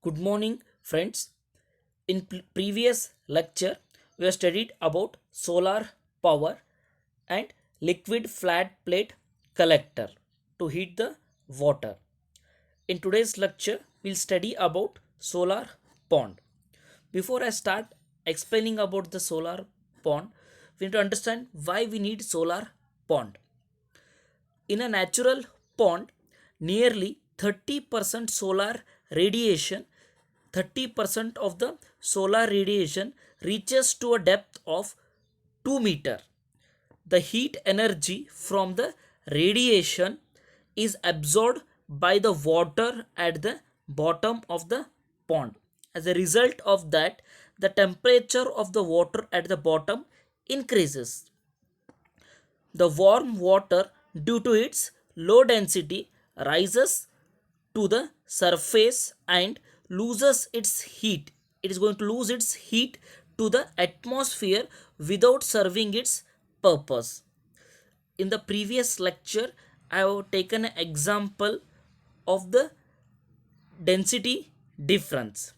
Good morning, friends. In previous lecture, we have studied about solar power and liquid flat plate collector to heat the water. In today's lecture, we'll study about solar pond. Before I start explaining about the solar pond, we need to understand why we need solar pond. In a natural pond, nearly 30% solar radiation 30% of the solar radiation reaches to a depth of 2 meter. The heat energy from the radiation is absorbed by the water at the bottom of the pond. As a result of that, the temperature of the water at the bottom increases. The warm water, due to its low density, rises to the surface and loses its heat. It is going to lose its heat to the atmosphere without serving its purpose. In the previous lecture, I have taken an example of the density difference.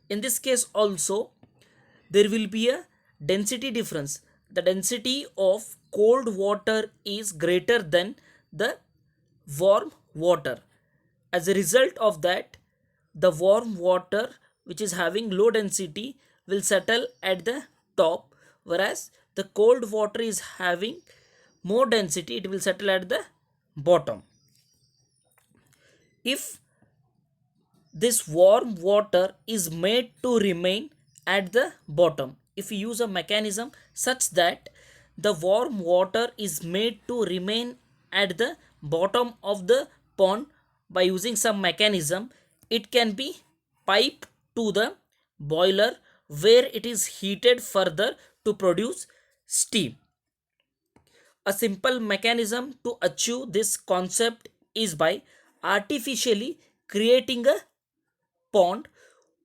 In this case also, there will be a density difference. The density of cold water is greater than the warm water. As a result of that, the warm water which is having low density will settle at the top, whereas the cold water is having more density, it will settle at the bottom. If this warm water is made to remain at the bottom, if we use a mechanism such that the warm water is made to remain at the bottom of the pond by using some mechanism, it can be piped to the boiler where it is heated further to produce steam. A simple mechanism to achieve this concept is by artificially creating a pond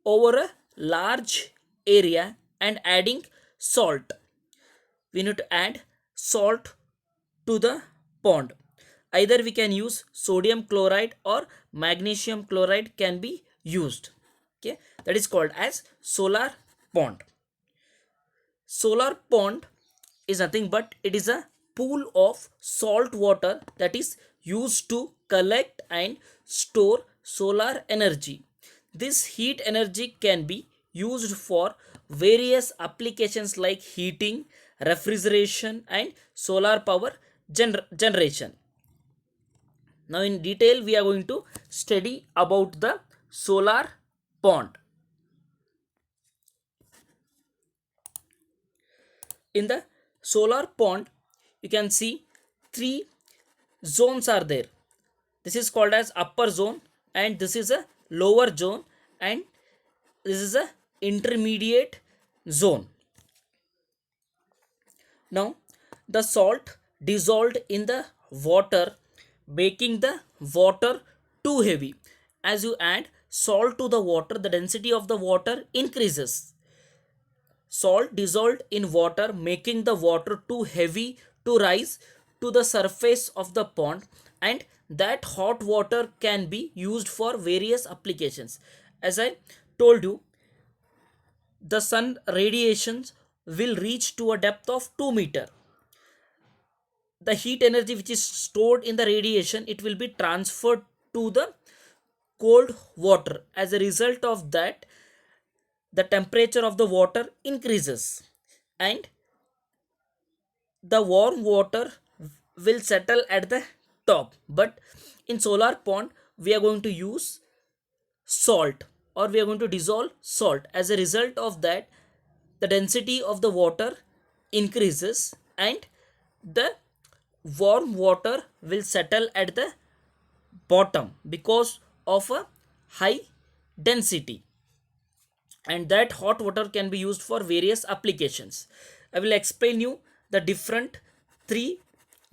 over a large area and adding salt. We need to add salt to the pond. Either we can use sodium chloride or magnesium chloride can be used. Okay, that is called as solar pond. Solar pond is nothing but it is a pool of salt water that is used to collect and store solar energy. This heat energy can be used for various applications like heating, refrigeration, and solar power generation. Now, in detail, we are going to study about the solar pond. In the solar pond, you can see three zones are there. This is called as upper zone, and this is a lower zone, and this is a intermediate zone. Now, the salt dissolved in the water, making the water too heavy. As you add salt to the water, the density of the water increases. Salt dissolved in water, making the water too heavy to rise to the surface of the pond, and that hot water can be used for various applications. As I told you, the sun radiations will reach to a depth of 2 meter. The heat energy which is stored in the radiation, it will be transferred to the cold water. As a result of that, the temperature of the water increases and the warm water will settle at the top. But in solar pond, we are going to use salt, or we are going to dissolve salt. As a result of that, the density of the water increases and the warm water will settle at the bottom because of a high density, and that hot water can be used for various applications. I will explain you the different three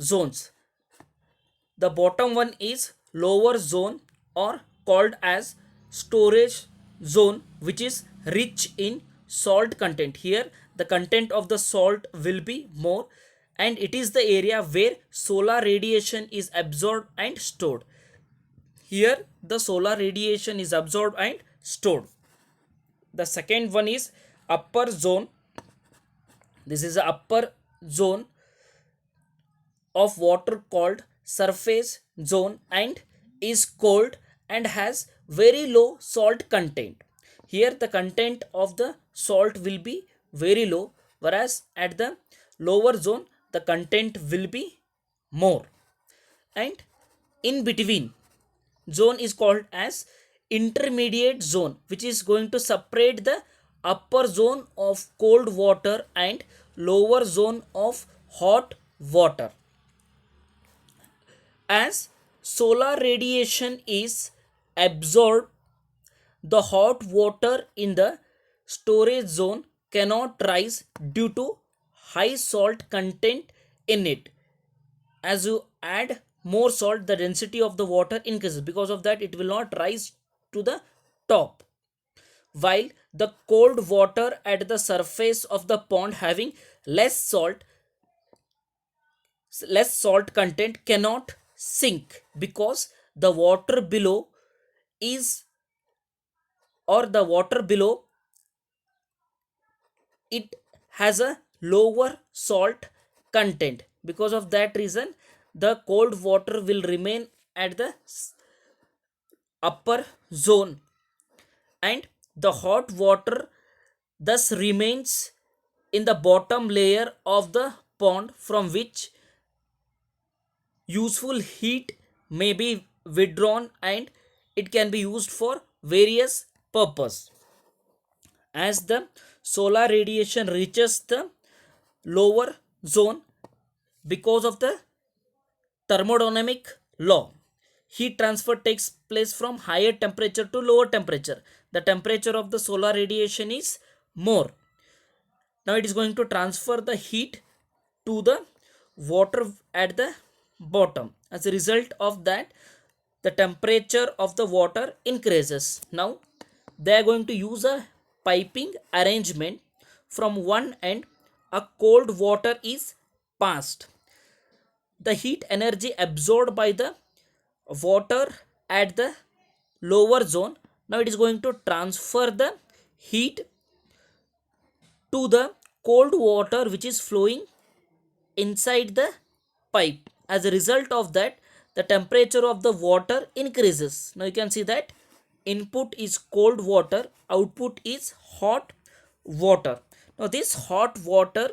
zones. The bottom one is lower zone, or called as storage zone, which is rich in salt content. Here the content of the salt will be more, and it is the area where solar radiation is absorbed and stored. Here the solar radiation is absorbed and stored. The second one is upper zone. This is the upper zone of water called surface zone and is cold and has very low salt content. Here the content of the salt will be very low, whereas at the lower zone the content will be more. And in between zone is called as intermediate zone, which is going to separate the upper zone of cold water and lower zone of hot water. As solar radiation is absorbed, the hot water in the storage zone cannot rise due to high salt content in it. As you add more salt, the density of the water increases. Because of that, it will not rise to the top. While the cold water at the surface of the pond having less salt less salt content cannot sink, because the water below is or the water below it has a lower salt content. Because of that reason, the cold water will remain at the upper zone, and the hot water thus remains in the bottom layer of the pond, from which useful heat may be withdrawn and it can be used for various purpose. As the solar radiation reaches the lower zone, because of the thermodynamic law, heat transfer takes place from higher temperature to lower temperature. The temperature of the solar radiation is more. Now it is going to transfer the heat to the water at the bottom. As a result of that, the temperature of the water increases. Now they are going to use a piping arrangement. From one end a cold water is passed. The heat energy absorbed by the water at the lower zone, now it is going to transfer the heat to the cold water which is flowing inside the pipe. As a result of that, the temperature of the water increases. Now you can see that input is cold water, output is hot water. Now this hot water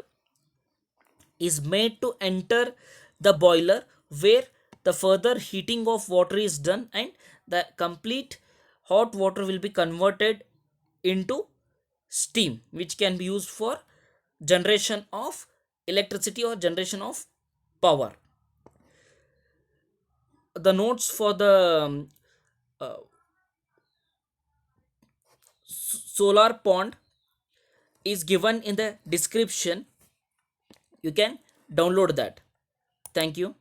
is made to enter the boiler, where the further heating of water is done, and the complete hot water will be converted into steam, which can be used for generation of electricity or generation of power. The notes for the uh, solar pond is given in the description. You can download that. Thank you.